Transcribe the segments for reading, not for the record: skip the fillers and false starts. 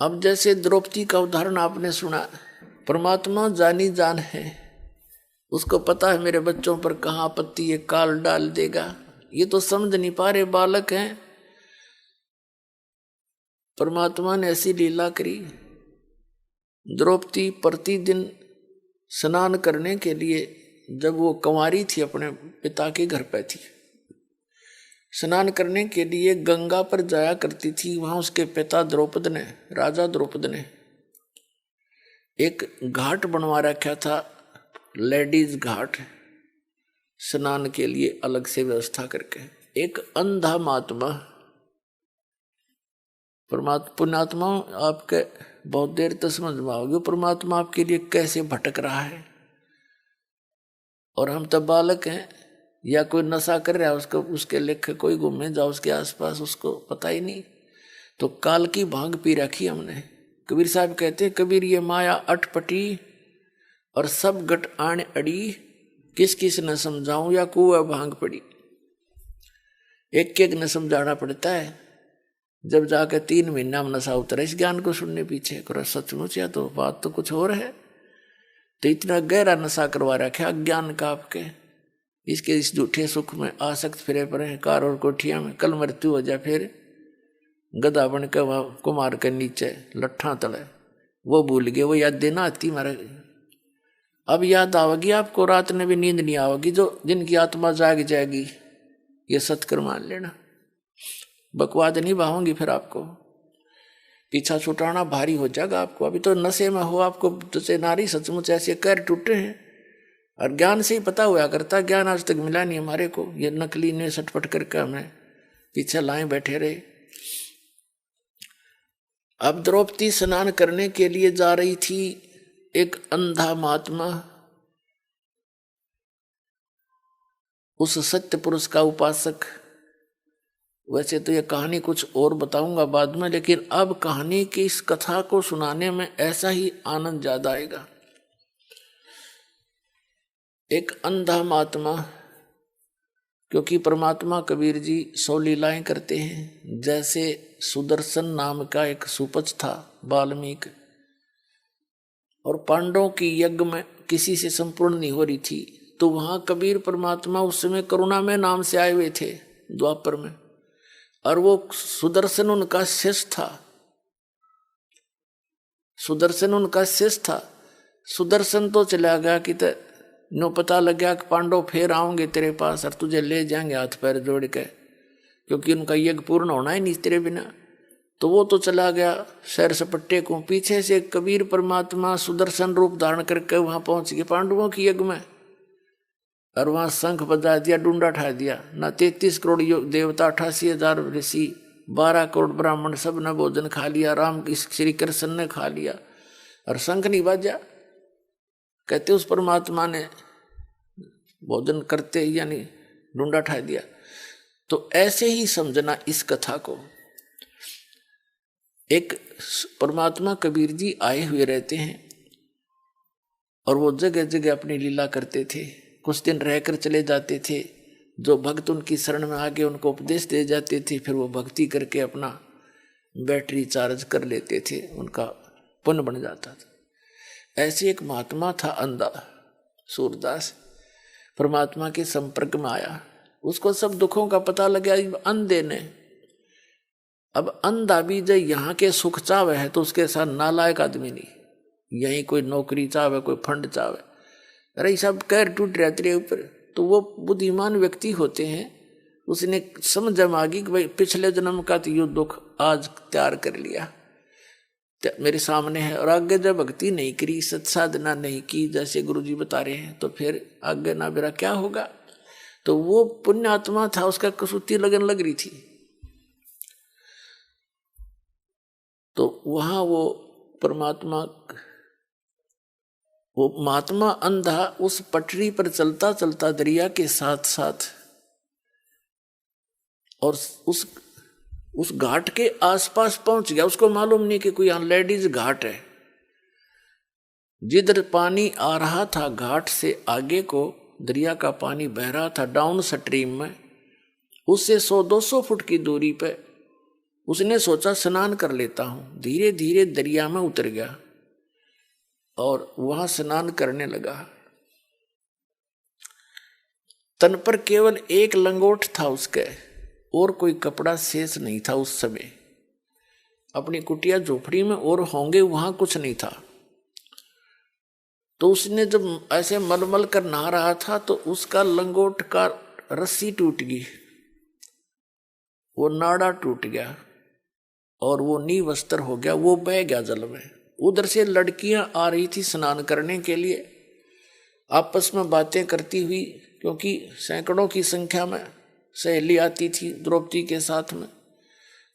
अब जैसे द्रौपदी का उदाहरण आपने सुना, परमात्मा जानी जान है, उसको पता है मेरे बच्चों पर कहाँ आपत्ति ये काल डाल देगा। ये तो समझ नहीं पा रहे, बालक हैं। परमात्मा ने ऐसी लीला करी, द्रौपदी प्रतिदिन स्नान करने के लिए, जब वो कंवारी थी अपने पिता के घर पे थी, स्नान करने के लिए गंगा पर जाया करती थी। वहां उसके पिता द्रौपद ने, राजा द्रौपद ने एक घाट बनवा रखा था, लेडीज घाट, स्नान के लिए अलग से व्यवस्था करके। एक अंधा महात्मा, पुण्यात्मा आपके बहुत देर तक समझ में आओगे परमात्मा आपके लिए कैसे भटक रहा है। और हम तब बालक हैं, या कोई नशा कर रहा है, उसको उसके लेखे कोई घूमे जाओ उसके आसपास, उसको पता ही नहीं। तो काल की भांग पी रखी हमने। कबीर साहब कहते हैं, कबीर ये माया अटपटी और सब गट आण अड़ी, किस किस न समझाऊं या कुआ भांग पड़ी। एक एक न समझाना पड़ता है, जब जाकर 3 महीना में नशा उतरा इस ज्ञान को सुनने पीछे। करो सचमुच, या तो बात तो कुछ और है। तो इतना गहरा नशा करवा रखा अज्ञान का आपके, इसके इस झूठे सुख में आसक्त फिरे पड़े कार और कोठिया में। कल मृत्यु हो जाए फिर गधा बन के वहां कुमार के नीचे लट्ठा तले, वो भूल गए, वो याद देना आती मारे। अब याद आवेगी आपको, रात में भी नींद नहीं आवेगी। जो जिनकी आत्मा जाग जाएगी, ये सत्कर मान लेना, बकवाद नहीं बहाऊंगी फिर आपको। पीछा छुटाना भारी हो जाएगा आपको। अभी तो नशे में हो, आपको तुझे नारी सचमुच ऐसे कर टूटे हैं। और ज्ञान से ही पता हुआ करता, ज्ञान आज तक मिला नहीं हमारे को। ये नकली ने सटपट करके हमें पीछे लाए बैठे रहे। अब द्रौपदी स्नान करने के लिए जा रही थी। एक अंधा महात्मा, उस सत्य पुरुष का उपासक। वैसे तो ये कहानी कुछ और बताऊंगा बाद में, लेकिन अब कहानी की इस कथा को सुनाने में ऐसा ही आनंद ज्यादा आएगा। एक अंधा महात्मा, क्योंकि परमात्मा कबीर जी 100 लीलाएं करते हैं। जैसे सुदर्शन नाम का एक सुपच था वाल्मीकि, और पांडवों की यज्ञ में किसी से संपूर्ण नहीं हो रही थी, तो वहां कबीर परमात्मा उस समय करुणा में नाम से आए हुए थे द्वापर में, और वो सुदर्शन उनका शिष्य था। सुदर्शन उनका शिष्य था। सुदर्शन तो चला गया कि नो पता लग गया कि पांडव फिर आओगे तेरे पास और तुझे ले जाएंगे हाथ पैर जोड़ के, क्योंकि उनका यज्ञ पूर्ण होना ही नहीं तेरे बिना। तो वो तो चला गया सैर सपट्टे को। पीछे से कबीर परमात्मा सुदर्शन रूप धारण करके वहां पहुंच गए पांडवों की यज्ञ में, और वहां शंख बजा दिया, डूंडा ठा दिया। ना 33 करोड़ देवता, 88,000 ऋषि, 12 करोड़ ब्राह्मण, सब ने भोजन खा लिया। राम श्री कृष्ण ने खा लिया, और शंख नहीं बाजा। कहते उस परमात्मा ने भोजन करते ही यानी डूंडा ठा दिया। तो ऐसे ही समझना इस कथा को। एक परमात्मा कबीर जी आए हुए रहते हैं, और वो जगह जगह अपनी लीला करते थे। कुछ दिन रहकर चले जाते थे। जो भक्त उनकी शरण में आके उनको उपदेश दे जाते थे, फिर वो भक्ति करके अपना बैटरी चार्ज कर लेते थे, उनका पुण्य बन जाता था। ऐसे एक महात्मा था अंधा, सूरदास, परमात्मा के संपर्क में आया। उसको सब दुखों का पता लगा अंधे ने। अब अंधा भी जब यहाँ के सुख चावे है, तो उसके साथ नालायक आदमी नहीं। यहीं कोई नौकरी चावे, कोई फंड चावे, अरे सब कैर टूट रहा तेरे ऊपर। तो वो बुद्धिमान व्यक्ति होते हैं, उसने समझ आ गई कि भाई पिछले जन्म का तो ये दुख आज तैयार कर लिया, मेरे सामने है। और आगे जब भक्ति नहीं करी, सत्साधना नहीं की, जैसे गुरुजी बता रहे हैं, तो फिर आगे ना मेरा क्या होगा। तो वो पुण्यात्मा था, उसका कसूती लगन लग रही थी। तो वहां वो परमात्मा, वो महात्मा अंधा उस पटरी पर चलता चलता दरिया के साथ साथ, और उस घाट के आसपास पहुंच गया। उसको मालूम नहीं कि कोई यहां लेडीज घाट है। जिधर पानी आ रहा था घाट से आगे को, दरिया का पानी बह रहा था डाउन स्ट्रीम में, उससे 100-200 फुट की दूरी पे उसने सोचा स्नान कर लेता हूं, धीरे धीरे दरिया में उतर गया और वहां स्नान करने लगा। तन पर केवल एक लंगोट था उसके, और कोई कपड़ा शेष नहीं था उस समय। अपनी कुटिया झोपड़ी में और होंगे वहां कुछ नहीं था। तो उसने जब ऐसे मलमल कर नहा रहा था तो उसका लंगोट का रस्सी टूट गई, वो नाड़ा टूट गया और वो नींव वस्त्र हो गया, वो बह गया जल में। उधर से लड़कियां आ रही थी स्नान करने के लिए, आपस में बातें करती हुई, क्योंकि सैकड़ों की संख्या में सहेली आती थी द्रौपदी के साथ में।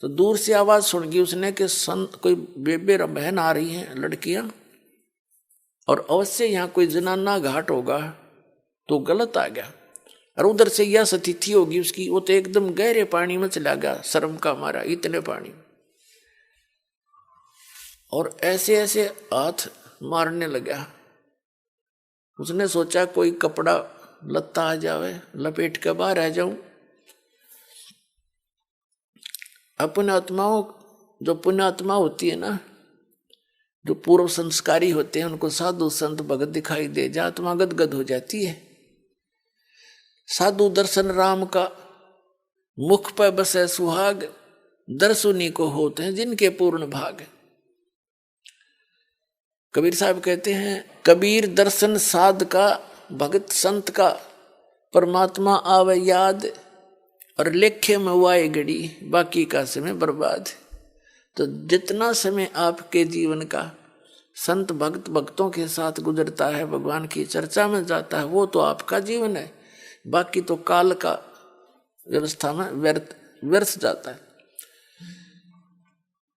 तो दूर से आवाज सुन गई उसने कि संत कोई बेबे बहन आ रही हैं लड़कियां, और अवश्य यहाँ कोई जनाना घाट होगा, तो गलत आ गया। और उधर से यह स्थिति होगी उसकी, वो तो एकदम गहरे पानी में चला गया शर्म का मारा, इतने पानी, और ऐसे ऐसे हाथ मारने लगा। उसने सोचा कोई कपड़ा लत्ता आ जावे, लपेट के बाहर आ जाऊं। अपने आत्माओं, जो पुण्यात्मा होती है ना, जो पूर्व संस्कारी होते हैं, उनको साधु संत भगत दिखाई दे जा, आत्मा गदगद हो जाती है। साधु दर्शन राम का, मुख पर बसे सुहाग, दर्शुनी को होते हैं जिनके पूर्ण भाग। कबीर साहब कहते हैं, कबीर दर्शन साध का, भगत संत का, परमात्मा आवे याद, और लेखे में वाए घड़ी, बाकी का समय बर्बाद। तो जितना समय आपके जीवन का संत भक्त भक्तों के साथ गुजरता है, भगवान की चर्चा में जाता है, वो तो आपका जीवन है। बाकी तो काल का व्यवस्था में व्यर्थ जाता है।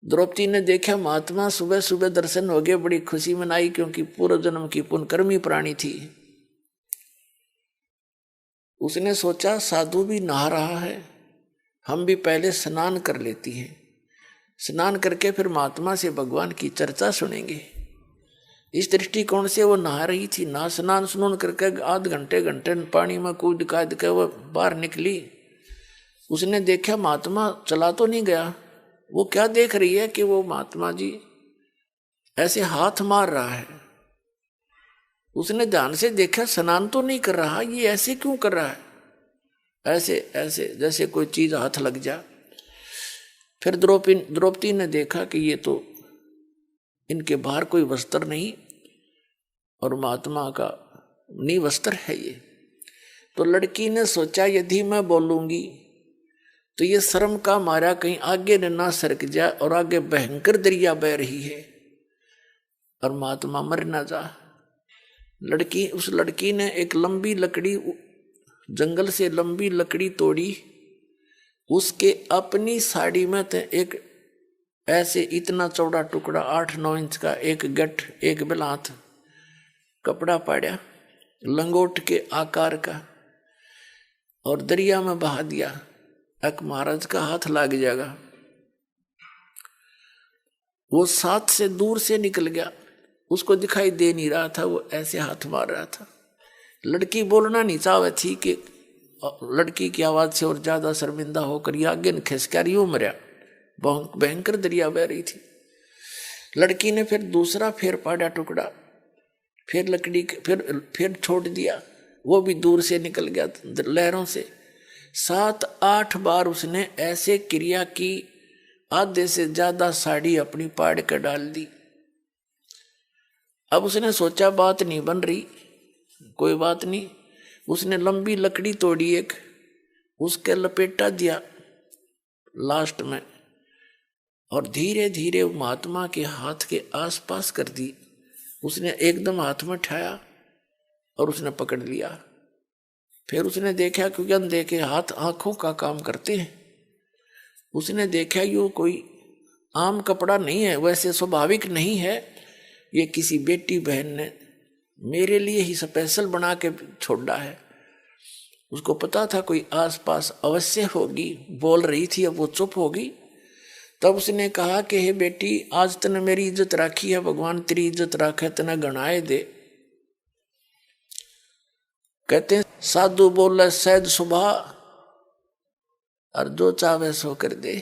द्रौपदी ने देखा महात्मा सुबह सुबह दर्शन हो गए, बड़ी खुशी मनाई, क्योंकि पूर्व जन्म की पुण्यकर्मी प्राणी थी। उसने सोचा साधु भी नहा रहा है, हम भी पहले स्नान कर लेती हैं, स्नान करके फिर महात्मा से भगवान की चर्चा सुनेंगे। इस दृष्टिकोण से वो नहा रही थी। ना स्नान सुनून करके आध घंटे पानी में कूद काद के वो बाहर निकली। उसने देखा महात्मा चला तो नहीं गया। वो क्या देख रही है कि वो महात्मा जी ऐसे हाथ मार रहा है। उसने ध्यान से देखा, स्नान तो नहीं कर रहा, ये ऐसे क्यों कर रहा है, ऐसे ऐसे जैसे कोई चीज हाथ लग जा। फिर द्रौपदी ने देखा कि ये तो इनके बाहर कोई वस्त्र नहीं, और महात्मा का नींव वस्त्र है ये। तो लड़की ने सोचा यदि मैं बोलूंगी तो ये शर्म का मारा कहीं आगे न सरक जाए, और आगे भयंकर दरिया बह रही है और महात्मा मर ना जा। उस लड़की ने एक लंबी लकड़ी, जंगल से लंबी लकड़ी तोड़ी, उसके अपनी साड़ी में थे एक ऐसे इतना चौड़ा टुकड़ा 8-9 इंच का, एक गठ एक बिलात कपड़ा पाड़ा लंगोट के आकार का, और दरिया में बहा दिया। एक महाराज का हाथ लग जाएगा। वो साथ से दूर से निकल गया, उसको दिखाई दे नहीं रहा था, वो ऐसे हाथ मार रहा था। लड़की बोलना नहीं चाहती थी कि लड़की की आवाज से और ज्यादा शर्मिंदा होकर ये आगे न खिसका यूं मरा। भयंकर दरिया बह रही थी। लड़की ने फिर दूसरा फेर पाड़ा टुकड़ा, फिर लकड़ी फिर छोड़ दिया, वो भी दूर से निकल गया लहरों से। 7-8 बार उसने ऐसे क्रिया की, आधे से ज्यादा साड़ी अपनी पाड़ कर डाल दी। अब उसने सोचा बात नहीं बन रही, कोई बात नहीं। उसने लंबी लकड़ी तोड़ी एक, उसके लपेटा दिया लास्ट में, और धीरे धीरे महात्मा के हाथ के आसपास कर दी। उसने एकदम हाथ में उठाया और उसने पकड़ लिया। फिर उसने देखा, क्योंकि अंधे के हाथ आंखों का काम करते हैं, उसने देखा ये कोई आम कपड़ा नहीं है, वैसे स्वाभाविक नहीं है, ये किसी बेटी बहन ने मेरे लिए ही स्पेशल बना के छोड़ा है। उसको पता था कोई आसपास अवश्य होगी, बोल रही थी, अब वो चुप होगी। तब उसने कहा कि हे बेटी, आज तने मेरी इज्जत राखी है, भगवान तेरी इज्जत राखे, तने गणाए दे। कहते साधु बोले सहज सुभा, और जो चाहे सो कर दे।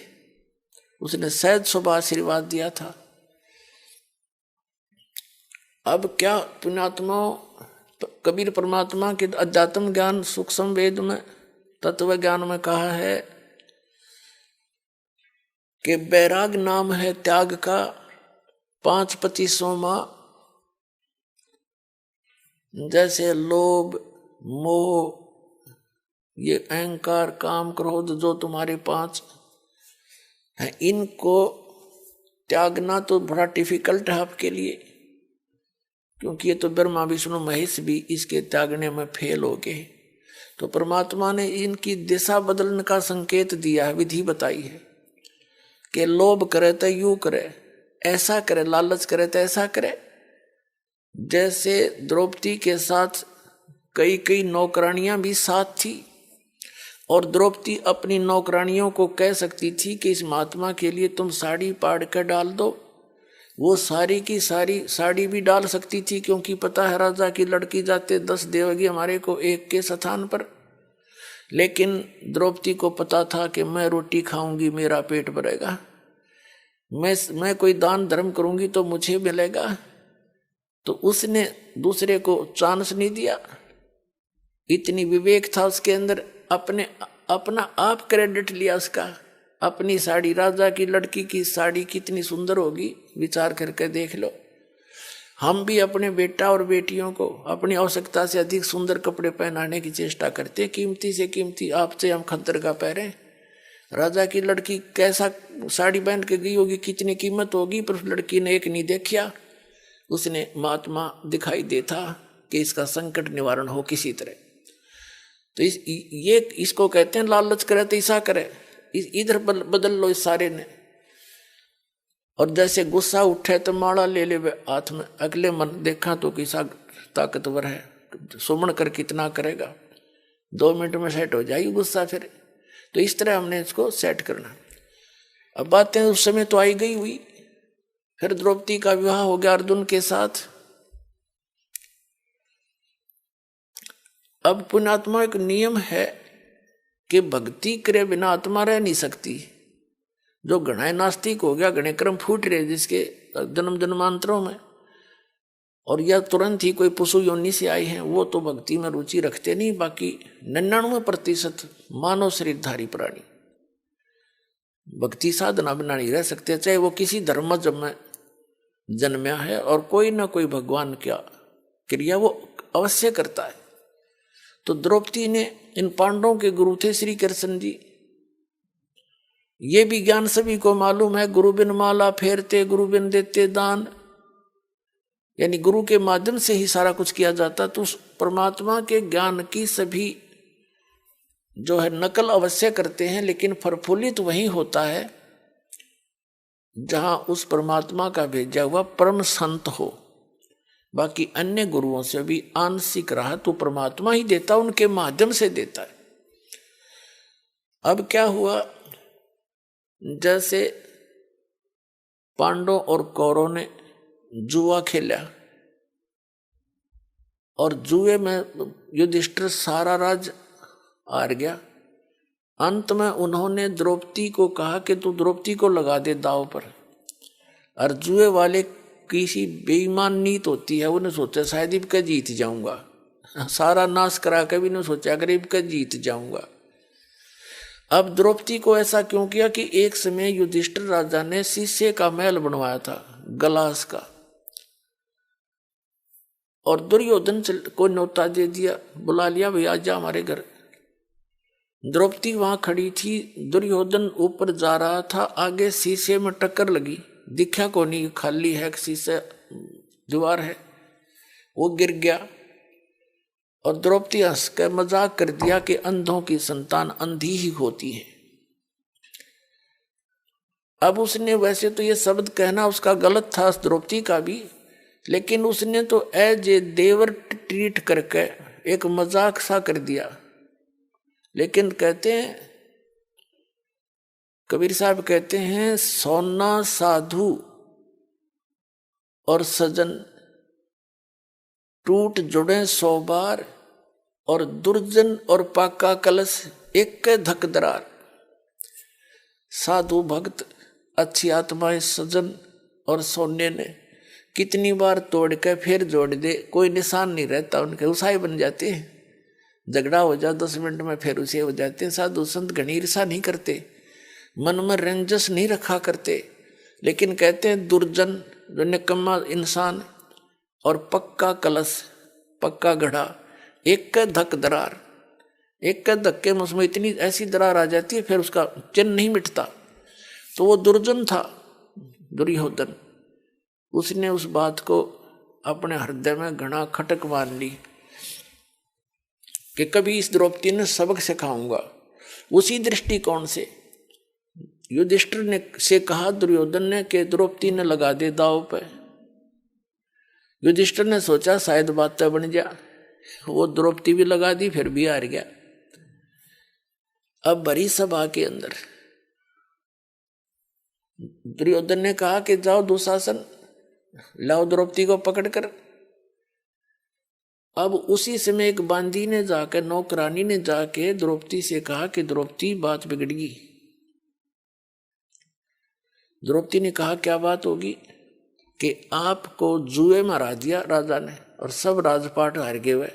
उसने सहज स्वभाव आशीर्वाद दिया था। अब क्या पुण्यात्मा कबीर परमात्मा के अध्यात्म ज्ञान सूक्ष्म वेद में तत्व ज्ञान में कहा है कि बैराग नाम है त्याग का 5/25वां। जैसे लोभ मोह ये अहंकार काम क्रोध जो तुम्हारे 5 हैं, इनको त्यागना तो बड़ा डिफिकल्ट है आपके लिए, क्योंकि ये तो ब्रह्मा विष्णु महेश भी इसके त्यागने में फेल हो गए। तो परमात्मा ने इनकी दिशा बदलने का संकेत दिया है, विधि बताई है कि लोभ करे तो यूं करे, ऐसा करे, लालच करे तो ऐसा करे। जैसे द्रौपदी के साथ कई कई नौकरानियां भी साथ थी और द्रौपदी अपनी नौकरानियों को कह सकती थी कि इस महात्मा के लिए तुम साड़ी पाड़ कर डाल दो, वो सारी की सारी साड़ी भी डाल सकती थी, क्योंकि पता है राजा की लड़की जाते 10 देवगी हमारे को एक के स्थान पर। लेकिन द्रौपदी को पता था कि मैं रोटी खाऊंगी मेरा पेट भरेगा, मैं कोई दान धर्म करूंगी तो मुझे मिलेगा, तो उसने दूसरे को चांस नहीं दिया। इतनी विवेक था उसके अंदर, अपना आप क्रेडिट लिया उसका। अपनी साड़ी, राजा की लड़की की साड़ी कितनी सुंदर होगी, विचार करके देख लो। हम भी अपने बेटा और बेटियों को अपनी आवश्यकता से अधिक सुंदर कपड़े पहनाने की चेष्टा करते, कीमती से कीमती, आपसे हम खद्दर का पहने। राजा की लड़की कैसा साड़ी पहन के गई होगी, कितनी कीमत होगी, पर उस लड़की ने एक नहीं देखा, उसने महात्मा दिखाई देता कि इसका संकट निवारण हो किसी तरह। तो इसको कहते हैं लालच करे तो ऐसा करे, इधर बदल लो इस सारे ने। और जैसे गुस्सा उठे तो माला ले ले हाथ में, अगले मन देखा तो कैसा ताकतवर है, सुमन कर कितना करेगा, 2 मिनट में सेट हो जाएगी गुस्सा फिर। तो इस तरह हमने इसको सेट करना। अब बातें उस समय तो आई गई हुई। फिर द्रौपदी का विवाह हो गया अर्जुन के साथ। अब पुण्यात्मा एक नियम है कि भक्ति करे बिना आत्मा रह नहीं सकती। जो घना नास्तिक हो गया, घने कर्म फूट रहे जिसके जन्म जन्मांतरों में, और यह तुरंत ही कोई पशु योनि से आए हैं, वो तो भक्ति में रुचि रखते नहीं। बाकी 99% मानव शरीरधारी प्राणी भक्ति साधना बिना नहीं रह सकते, चाहे वो किसी धर्म में जन्मया है, और कोई ना कोई भगवान क्या क्रिया वो अवश्य करता है। तो द्रौपदी ने, इन पांडवों के गुरु थे श्री कृष्ण जी, ये भी ज्ञान सभी को मालूम है। गुरु बिन माला फेरते, गुरु बिन देते दान, यानी गुरु के माध्यम से ही सारा कुछ किया जाता। तो उस परमात्मा के ज्ञान की सभी जो है नकल अवश्य करते हैं, लेकिन प्रफुल्लित वही होता है जहां उस परमात्मा का भेजा हुआ परम संत हो। बाकी अन्य गुरुओं से भी आंशिक रहा तो परमात्मा ही देता, उनके माध्यम से देता है। अब क्या हुआ, जैसे पांडवों और कौरवों ने जुआ खेला और जुए में युधिष्ठिर सारा राज हार गया। अंत में उन्होंने द्रौपदी को कहा कि तू द्रौपदी को लगा दे दांव पर। और जुए वाले किसी बेईमान नीत होती है, उन्हें सोचा शायद इबका जीत जाऊंगा, सारा नाश करा के भी नहीं सोचा अगर इबका जीत जाऊंगा। अब द्रौपदी को ऐसा क्यों किया कि एक समय युधिष्ठिर राजा ने शीशे का महल बनवाया था, गलास का, और दुर्योधन को न्योता दे दिया, बुला लिया, भैया जा हमारे घर। द्रौपदी वहां खड़ी थी, दुर्योधन ऊपर जा रहा था, आगे शीशे में टक्कर लगी, दिखा को नहीं, खाली है शीशे, दीवार है, वो गिर गया। और द्रौपदी हंस कर मजाक कर दिया कि अंधों की संतान अंधी ही होती है। अब उसने, वैसे तो ये शब्द कहना उसका गलत था, द्रौपदी का भी, लेकिन उसने तो एज ए देवर ट्रीट करके एक मजाक सा कर दिया। लेकिन कहते हैं, कबीर साहब कहते हैं, सोना साधु और सजन टूट जुड़े 100 बार, और दुर्जन और पाका कलश एक के धक दरार। साधु भक्त अच्छी आत्माएं सजन और सोने ने कितनी बार तोड़ के फिर जोड़ दे, कोई निशान नहीं रहता उनके, उसाई बन जाते हैं। झगड़ा हो जाए 10 मिनट में फिर उसे हो जाते हैं। साधु संत घनी ईर्षा नहीं करते, मन में रंजस नहीं रखा करते, लेकिन कहते हैं दुर्जन जो निकम्मा इंसान और पक्का कलश, पक्का घड़ा, एक का धक दरार, एक का धक्के में उसमें इतनी ऐसी दरार आ जाती है फिर उसका चिन्ह नहीं मिटता। तो वो दुर्जन था दुर्योधन, उसने उस बात को अपने हृदय में घना खटक मान ली कि कभी इस द्रौपदी ने सबक सिखाऊंगा। उसी दृष्टिकोण से युधिष्ठिर ने से कहा दुर्योधन ने कि द्रौपदी ने लगा दे दाव पे। युधिष्ठिर ने सोचा शायद बात तो बन जा, वो द्रौपदी भी लगा दी फिर भी हार गया। अब बड़ी सभा के अंदर दुर्योधन ने कहा कि जाओ दुशासन, लाओ द्रौपदी को पकड़कर। अब उसी समय एक बांदी ने जाकर, नौकरानी ने जाके द्रौपदी से कहा कि द्रौपदी बात बिगड़ गई। द्रौपदी ने कहा क्या बात होगी? कि आपको जुए में हरा दिया राजा ने और सब राजपाट हार गए हुए।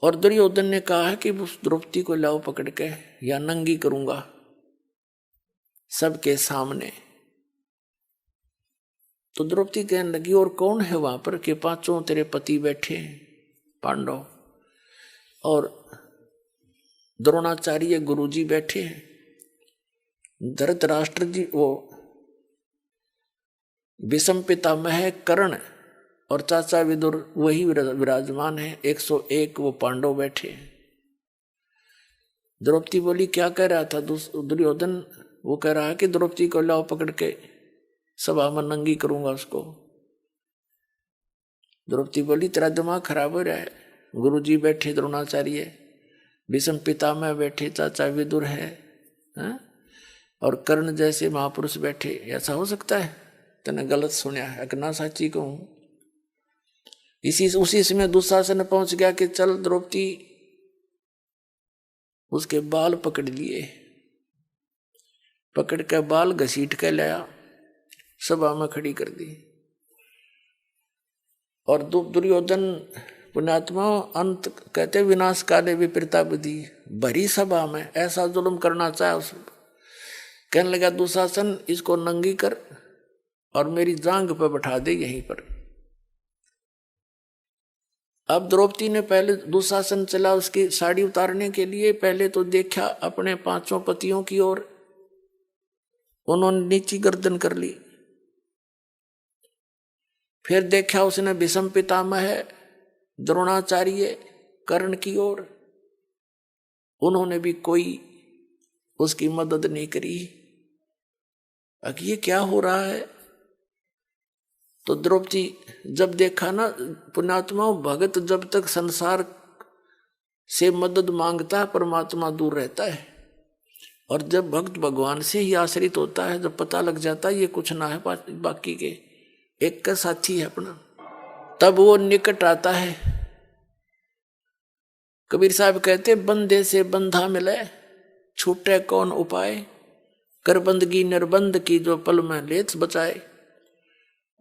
और दुर्योधन ने कहा है कि उस द्रौपदी को लाओ पकड़ के या नंगी करूंगा सबके सामने। तो द्रौपदी कहने लगी और कौन है वहां पर? कि 5 तेरे पति बैठे हैं पांडव, और द्रोणाचार्य गुरुजी बैठे हैं, धृतराष्ट्र जी, वो भीष्म पितामह कर्ण और चाचा विदुर वही विराजमान है, 101 वो पांडव बैठे हैं। द्रौपदी बोली क्या कह रहा था दुर्योधन? वो कह रहा है कि द्रौपदी को लाओ पकड़ के सभा में नंगी करूंगा उसको। द्रौपदी बोली तेरा दिमाग खराब हो रहा है, गुरुजी बैठे द्रोणाचार्य, भीष्म पितामह बैठे, चाचा विदुर है, और कर्ण जैसे महापुरुष बैठे, ऐसा हो सकता है? तने गलत सुना है, ना साची कहूं। उसी समय दुशासन पहुंच गया कि चल द्रौपदी, उसके बाल पकड़ लिए, पकड़ के बाल घसीट के लाया, सभा में खड़ी कर दी। और दुर्योधन पुण्यात्मा अंत कहते विनाश काले विपरीता बुद्धि, भरी सभा में ऐसा जुल्म करना चाहे उस, कहने लगा दुशासन इसको नंगी कर और मेरी जांग पर बैठा दे यहीं पर। अब द्रौपदी ने पहले दुशासन चला उसकी साड़ी उतारने के लिए, पहले तो देखा अपने 5 पतियों की ओर, उन्होंने नीची गर्दन कर ली। फिर देखा उसने भीष्म पितामह द्रोणाचार्य कर्ण की ओर, उन्होंने भी कोई उसकी मदद नहीं करी। अब ये क्या हो रहा है? तो द्रौपदी जब देखा ना, पुण्यात्मा भगत जब तक संसार से मदद मांगता है परमात्मा दूर रहता है, और जब भक्त भगवान से ही आश्रित होता है, जब पता लग जाता है ये कुछ ना है बाकी के, एक का साथी है अपना, तब वो निकट आता है। कबीर साहब कहते बंदे से बंधा मिले छूटे कौन उपाय, कर बंदगी निर्बंध की जो पल में लेत बचाए।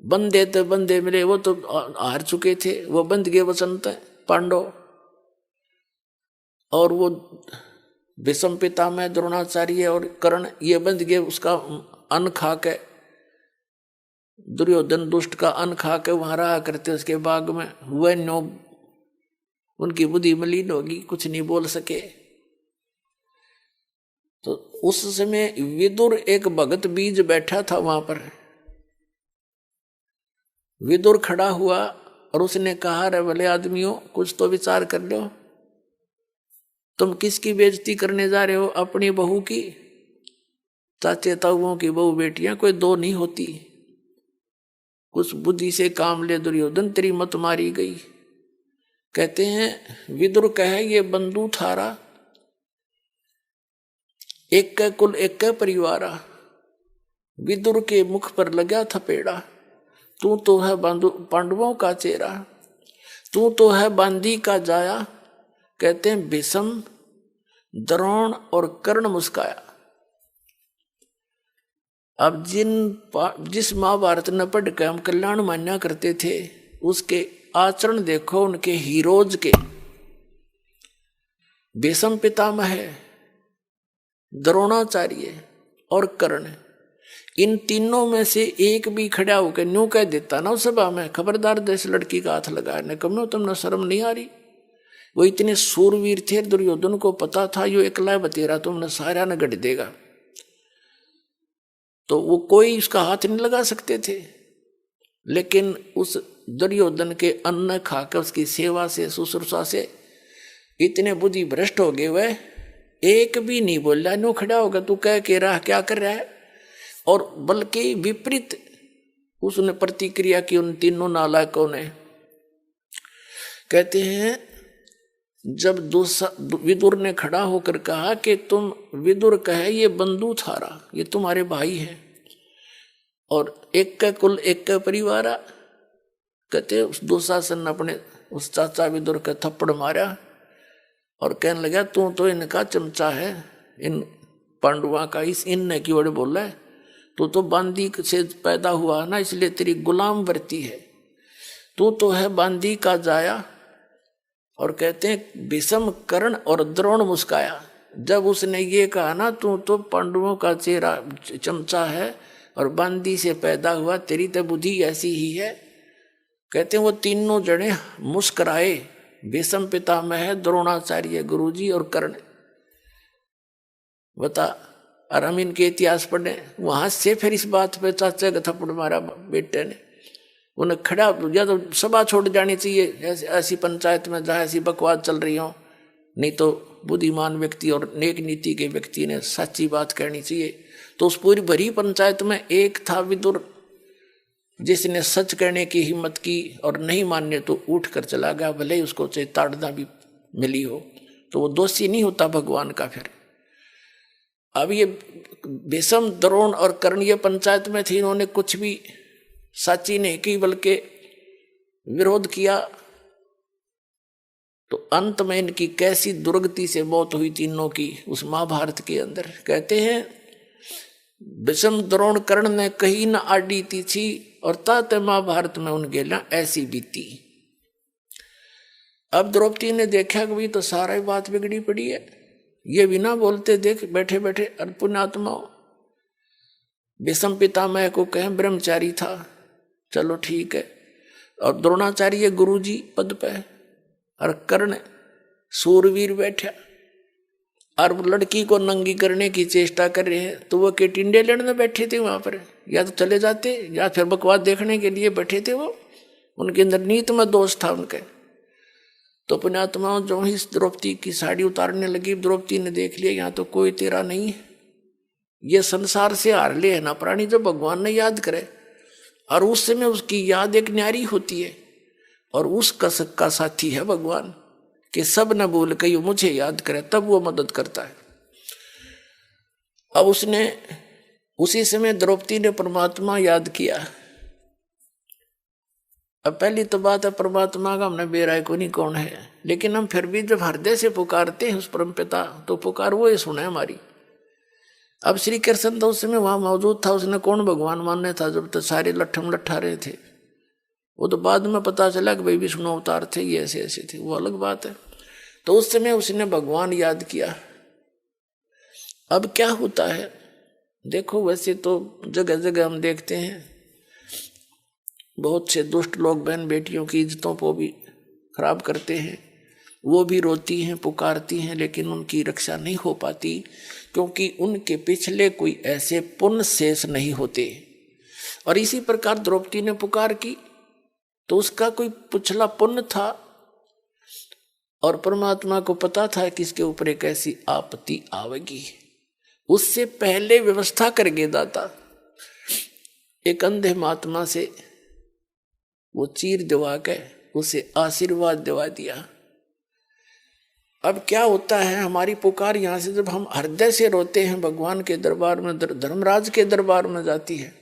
बंदे तो बंदे मिले, वो तो हार चुके थे, वो बंद गए वसंत पांडव, और वो भीष्म पितामह द्रोणाचार्य और कर्ण ये बंद गए, उसका अन्न खा के, दुर्योधन दुष्ट का अन्न खा के वहां रहा करते उसके बाग में, वह नो उनकी बुद्धि मलिन होगी, कुछ नहीं बोल सके। तो उस समय विदुर एक भगत बीज बैठा था वहां पर, विदुर खड़ा हुआ और उसने कहा रे भले आदमियों कुछ तो विचार कर लो, तुम किसकी बेइज्जती करने जा रहे हो? अपनी बहू की? चाचे ताऊओं की बहू बेटियां कोई 2 नहीं होती, कुछ बुद्धि से काम ले दुर्योधन, तेरी मत मारी गई। कहते हैं विदुर कहे ये बंधु थारा, एक का कुल एक का परिवारा। विदुर के मुख पर लगा थपेड़ा, तू तो है पांडवों का चेहरा, तू तो है बांदी का जाया। कहते हैं भीष्म द्रोण और कर्ण मुस्काया। अब जिस महाभारत न पढ़ के हम कल्याण मान्या करते थे, उसके आचरण देखो, उनके हीरोज के। भीष्म पितामह, द्रोणाचार्य और कर्ण, इन तीनों में से एक भी खड़ा होकर न्यू कह देता ना उस सभा में, खबरदार देश लड़की का हाथ लगाने कम, तुमने शर्म नहीं आ रही। वो इतने सूरवीर थे, दुर्योधन को पता था यो एकला बतेरा तुमने सारा न गढ़ देगा, तो वो कोई उसका हाथ नहीं लगा सकते थे। लेकिन उस दुर्योधन के अन्न खाकर उसकी सेवा से शुश्रूषा से इतने बुद्धि भ्रष्ट हो गए, वह एक भी नहीं बोला, नो खड़ा होगा तू कह के रहा क्या कर रहा है, और बल्कि विपरीत उसने प्रतिक्रिया की उन तीनों नालायकों ने। कहते हैं जब विदुर ने खड़ा होकर कहा कि तुम, विदुर कहे ये बंधु थारा, ये तुम्हारे भाई है और एक का कुल एक का परिवार। कहते उस दुशासन अपने उस चाचा विदुर का थप्पड़ मारा और कहने लगा तू तो इनका चमचा है, इन पांडुआ का, इस इन की वजह बोल रहा है, तू तो बांदी से पैदा हुआ ना, इसलिए तेरी गुलाम वर्ती है, तू तो है बांदी का जाया। और कहते हैं भीष्म, कर्ण और द्रोण मुस्काया जब उसने ये कहा ना तू तो पांडवों का चेहरा चमचा है और बांदी से पैदा हुआ, तेरी तो बुद्धि ऐसी ही है। कहते हैं वो तीनों जने मुस्कुराए, भीष्म पितामह, द्रोणाचार्य गुरुजी और कर्ण। बता, और हम इनके इतिहास पढ़े, वहां से फिर इस बात पे चाचा का थप्पड़ मारा बेटे ने, उन्हें खड़ा, या तो सभा छोड़ जानी चाहिए ऐसी पंचायत में जहाँ ऐसी बकवास चल रही हो, नहीं तो बुद्धिमान व्यक्ति और नेक नीति के व्यक्ति ने सच्ची बात कहनी चाहिए। तो उस पूरी भरी पंचायत में एक था विदुर, जिसने सच कहने की हिम्मत की और नहीं मानने तो उठ कर चला गया, भले ही उसको चाहे ताड़ना भी मिली हो, तो वो दोषी नहीं होता भगवान का। फिर अब ये भीष्म, द्रोण और कर्ण ये पंचायत में थे, इन्होंने कुछ भी साची नहीं की बल्कि विरोध किया, तो अंत में इनकी कैसी दुर्गति से मौत हुई तीनों की उस महाभारत के अंदर। कहते हैं भीष्म, द्रोण, कर्ण ने कहीं न आडी तीछी और तात महाभारत में उनके ना ऐसी बीती। अब द्रौपदी ने देखा कि भी तो सारा ही बात बिगड़ी पड़ी है, ये बिना बोलते देख बैठे बैठे पुण्यात्मा। भीष्म पितामह को कहें ब्रह्मचारी था, चलो ठीक है, और द्रोणाचार्य गुरुजी पद पे, और कर्ण सूरवीर बैठा, और लड़की को नंगी करने की चेष्टा कर रहे हैं, तो वो के टिंडे लेने बैठे थे वहां पर, या तो चले जाते या फिर बकवास देखने के लिए बैठे थे। वो उनके अंदर नीत में दोष था उनके। तो पुण्यात्माओं जो ही द्रौपदी की साड़ी उतारने लगी, द्रौपदी ने देख लिया यहाँ तो कोई तेरा नहीं है, ये संसार से हार ले है ना प्राणी, जो भगवान ने याद करे, और उस समय उसकी याद एक न्यारी होती है, और उस कसक का साथी है भगवान, कि सब न भूल के मुझे याद करे, तब वो मदद करता है। अब उसने उसी समय द्रौपदी ने परमात्मा याद किया। अब पहली तो बात है परमात्मा का हमने बेराय को नहीं कौन है, लेकिन हम फिर भी जब हृदय से पुकारते हैं उस परम पिता, तो पुकार वो ही सुने हमारी। अब श्री कृष्ण तो उस समय वहां मौजूद था, उसने कौन भगवान मानने था जब तक सारे लट्ठम लट्ठा रहे थे। वो तो बाद में पता चला कि भाई विष्णु अवतार थे, ये ऐसे ऐसे थे, वो अलग बात है। तो उस समय उसने भगवान याद किया। अब क्या होता है देखो, वैसे तो जगह जगह हम देखते हैं बहुत से दुष्ट लोग बहन बेटियों की इज्जतों को भी खराब करते हैं, वो भी रोती हैं पुकारती हैं, लेकिन उनकी रक्षा नहीं हो पाती, क्योंकि उनके पिछले कोई ऐसे पुण्य शेष नहीं होते। और इसी प्रकार द्रौपदी ने पुकार की तो उसका कोई पिछला पुण्य था, और परमात्मा को पता था कि इसके ऊपर एक ऐसी आपत्ति आवेगी। उससे पहले व्यवस्था कर गए दाता, एक अंधे महात्मा से वो चीर दिवा के उसे आशीर्वाद दिवा दिया। अब क्या होता है, हमारी पुकार यहाँ से जब हम हृदय से रोते हैं भगवान के दरबार में, धर्मराज के दरबार में जाती है।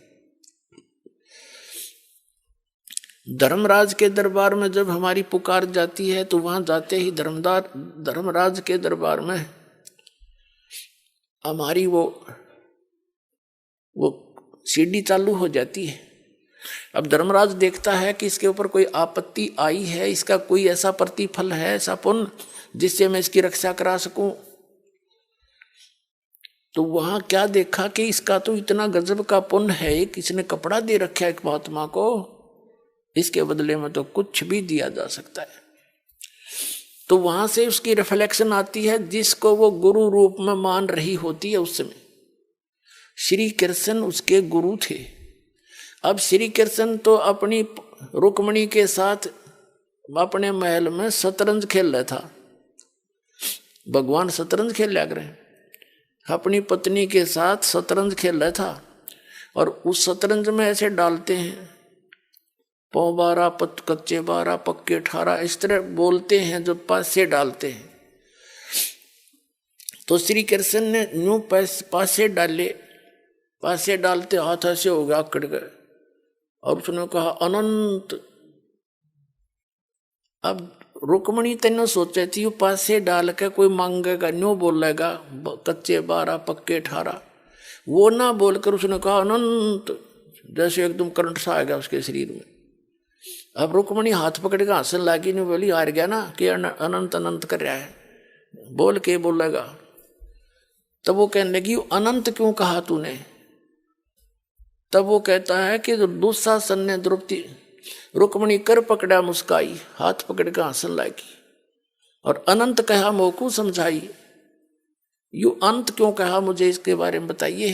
धर्मराज के दरबार में जब हमारी पुकार जाती है तो वहां जाते ही धर्मराज के दरबार में हमारी वो सीढ़ी चालू हो जाती है। अब धर्मराज देखता है कि इसके ऊपर कोई आपत्ति आई है, इसका कोई ऐसा प्रतिफल है, ऐसा पुण्य जिससे मैं इसकी रक्षा करा सकूं। तो वहां क्या देखा कि इसका तो इतना गजब का पुण्य है कि इसने कपड़ा दे रखा है एक महात्मा को, इसके बदले में तो कुछ भी दिया जा सकता है। तो वहां से उसकी रिफ्लेक्शन आती है जिसको वो गुरु रूप में मान रही होती है। उस समय श्री कृष्ण उसके गुरु थे। अब श्री कृष्ण तो अपनी रुक्मिणी के साथ अपने महल में शतरंज खेल रहा था। भगवान शतरंज खेल लिया करें, अपनी पत्नी के साथ शतरंज खेल रहा था। और उस शतरंज में ऐसे डालते हैं, पौ 12 पत कच्चे 12 पक्के 18, इस तरह बोलते हैं जो पासे डालते हैं। तो श्री कृष्ण ने यूं पासे डाले, पासे डालते हाथ ऐसे हो गया, अकड़ गए, और उसने कहा अनंत। अब रुक्मिणी तेने सोचे थी वो पासे डाल के कोई मांगेगा, न्यू बोलेगा कच्चे 12 पक्के 18, वो ना बोलकर उसने कहा अनंत, जैसे एकदम करंट सा आ गया उसके शरीर में। अब रुक्मिणी हाथ पकड़ के हंसने लगी, नहीं बोली हार गया ना कि अनंत अनंत कर रहा है, बोल के बोलेगा। तब वो कहने लगी अनंत क्यों कहा तूने? तब वो कहता है कि जो दुशासन ने द्रौपदी रुक्मिणी कर पकड़ा मुस्काई, हाथ पकड़ के हंसने लगी और अनंत कहा मोकू समझाई। यू अंत क्यों कहा, मुझे इसके बारे में बताइए।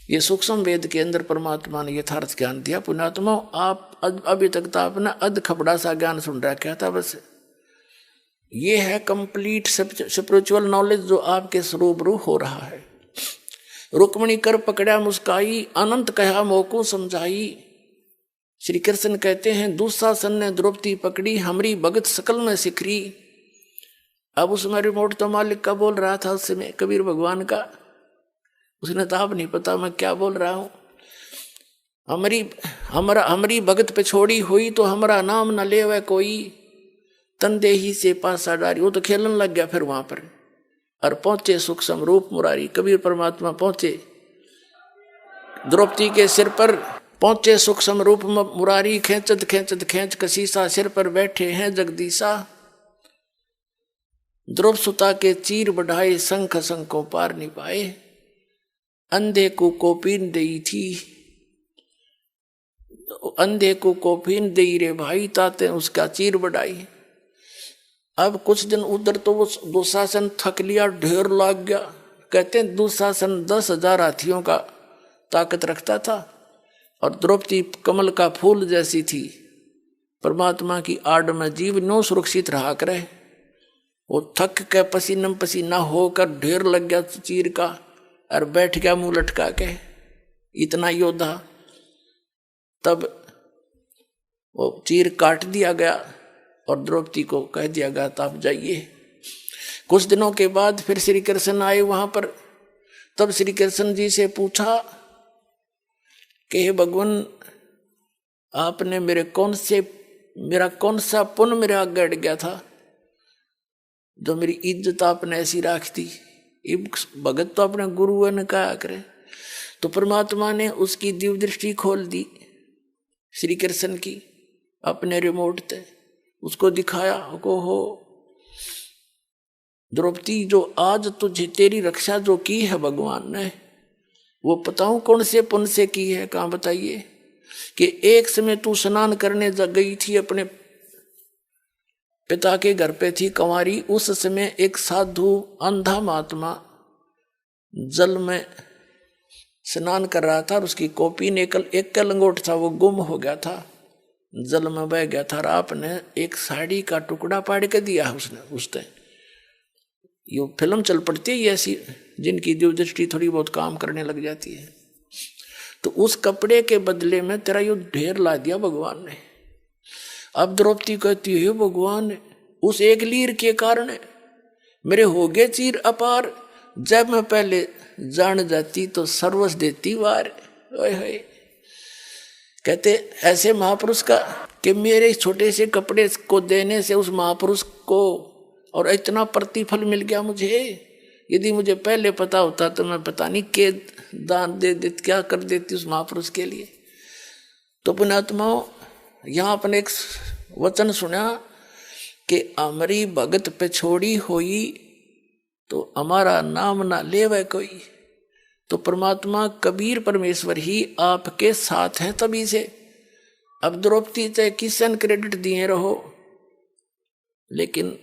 ये सूक्ष्म वेद के अंदर परमात्मा ने यथार्थ ज्ञान दिया। पुण्यात्मा, आप अभी तक तो आपने अध खबड़ा सा ज्ञान सुन रखा था, बस ये है कंप्लीट स्पिरिचुअल नॉलेज जो आपके स्वरूपरू हो रहा है। रुक्मिणी कर पकड़ा मुस्काई, अनंत कहा मोको समझाई। श्री कृष्ण कहते हैं दुशासन ने द्रौपदी पकड़ी, हमरी भगत सकल में सिखरी। अब उसमें रिमोट तो मालिक का बोल रहा था उस समय, कबीर भगवान का। उसने तो आप नहीं पता मैं क्या बोल रहा हूं। हमारी भगत पे छोड़ी हुई तो हमारा नाम न ले वह कोई, तंदेही से पासा डारी। वो तो खेलने लग गया फिर वहां पर। और पहुंचे सूक्ष्म रूप मुरारी, कबीर परमात्मा पहुंचे द्रौपदी के सिर पर, पहुंचे सूक्ष्म रूप मुरारी। खेचत खेचत खेच कसीसा, सिर पर बैठे हैं जगदीशा। द्रौप सुता के चीर बढ़ाए, शंख शंखों पार नहीं पाए। अंधे को कोपीन दई थी, अंधे को कोपीन दई रे भाई, ताते उसका चीर बढ़ाई। अब कुछ दिन उधर तो वो दुशासन थक लिया, ढेर लग गया। कहते हैं दुशासन 10,000 हाथियों का ताकत रखता था और द्रौपदी कमल का फूल जैसी थी। परमात्मा की आड़ में जीव नो सुरक्षित रहा करे। वो थक के पसीना पसीना होकर ढेर लग गया चीर का और बैठ गया मुंह लटका के, इतना योद्धा। तब वो चीर काट दिया गया और द्रौपदी को कह दिया गया आप जाइए। कुछ दिनों के बाद फिर श्री कृष्ण आए वहां पर। तब श्री कृष्ण जी से पूछा कि हे भगवान, आपने मेरा कौन सा पुण्य मेरे आगे अड़ गया था जो मेरी इज्जत आपने ऐसी राख दी। भगत तो अपने गुरु ने कहा करे। तो परमात्मा ने उसकी दिव्य दृष्टि खोल दी श्री कृष्ण की अपने रिमोट से, उसको दिखाया को हो द्रौपदी, जो आज तुझे तेरी रक्षा जो की है भगवान ने, वो बताऊं कौन से पुण्य से की है। कहाँ बताइए कि एक समय तू स्नान करने गई थी, अपने पिता के घर पे थी कंवारी। उस समय एक साधु अंधा महात्मा जल में स्नान कर रहा था और उसकी कॉपी ने एक लंगोट था, वो गुम हो गया था, जल में बह गया था। आपने एक साड़ी का टुकड़ा पाड़ के दिया उसने। ये फिल्म चल पड़ती है ऐसी जिनकी दिव्य दृष्टि थोड़ी बहुत काम करने लग जाती है। तो उस कपड़े के बदले में तेरा यो ढेर ला दिया भगवान ने। अब द्रौपदी कहती है भगवान, उस एक लीर के कारण मेरे हो गए चीर अपार। जब मैं पहले जान जाती तो सर्वस्व देती वार। ओए कहते ऐसे महापुरुष का कि मेरे छोटे से कपड़े को देने से उस महापुरुष को और इतना प्रतिफल मिल गया मुझे। यदि मुझे पहले पता होता तो मैं पता नहीं के दान दे देती, क्या कर देती उस महापुरुष के लिए। तो पुण्यात्माओं, यहाँ अपने एक वचन सुना कि हमारी भगत पे छोड़ी हुई तो हमारा नाम ना लेवे कोई। तो परमात्मा कबीर परमेश्वर ही आपके साथ हैं तभी से। अब द्रौपदी चाहे किसन क्रेडिट दिए रहो, लेकिन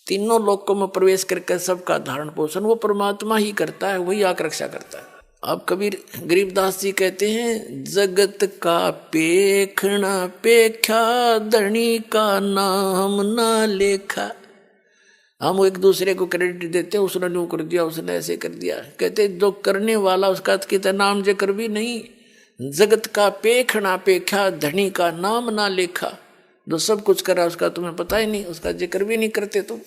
तीनों लोकों में प्रवेश करके सबका धारण पोषण वो परमात्मा ही करता है, वही आकर रक्षा करता है। अब कबीर गरीबदास जी कहते हैं, जगत का पेखना पेखा धनी का नाम ना लेखा। हम एक दूसरे को क्रेडिट देते हैं, उसने यूं कर दिया, उसने ऐसे कर दिया। कहते जो करने वाला उसका कितना नाम जिक्र भी नहीं। जगत का पेखना पेखा धनी का नाम ना लेखा। जो सब कुछ करा उसका तुम्हें पता ही नहीं, उसका जिक्र भी नहीं करते तुम।